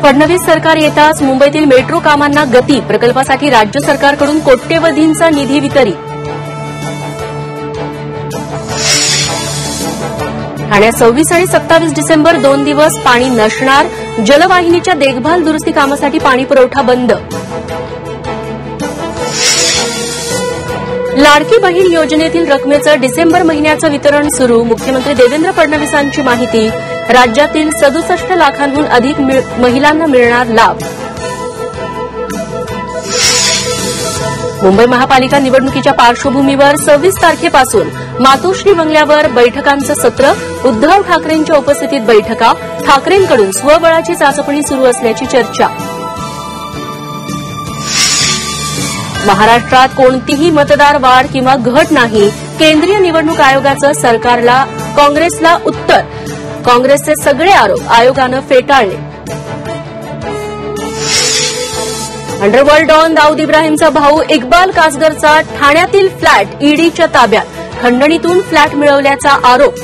फडणवीस सरकार येताच मुंबईतील मेट्रो कामांना गती, प्रकल्पासाठी राज्य सरकारकडून कोट्यवधींचा निधी वितरित. ठाण्यात 26 आणि 27 डिसेंबर 2 दिवस पाणी नसणार. जलवाहिनीच्या देखभाल दुरुस्ती कामासाठी पाणी पुरवठा बंद. लाडकी बहीण योजनेतील रकमेचं डिसेंबर महिन्याचं वितरण सुरू. मुख्यमंत्री देवेंद्र फडणवीसांची माहिती. राज्यातील 67 लाखांहून अधिक महिलांना मिळणार लाभ. मुंबई महापालिका निवडणुकीच्या पार्श्वभूमीवर 26 तारखेपासून मातोश्री बंगल्यावर बैठकांचं सत्र. उद्धव ठाकरेंच्या उपस्थितीत बैठका. ठाकरेंकडून स्वबळाची चाचपणी सुरू असल्याची चर्चा. महाराष्ट्रात कोणतीही मतदार वाढ किंवा घट नाही. केंद्रीय निवडणूक आयोगाचं सरकारला, काँग्रेसला उत्तर. काँग्रेसचे सगळे आरोप आयोगानं फेटाळले. अंडरवर्ल्ड डॉन दाऊद इब्राहिमचा भाऊ इक्बाल कासगरचा ठाण्यातील फ्लॅट ईडीच्या ताब्यात. खंडणीतून फ्लॅट मिळवल्याचा आरोप.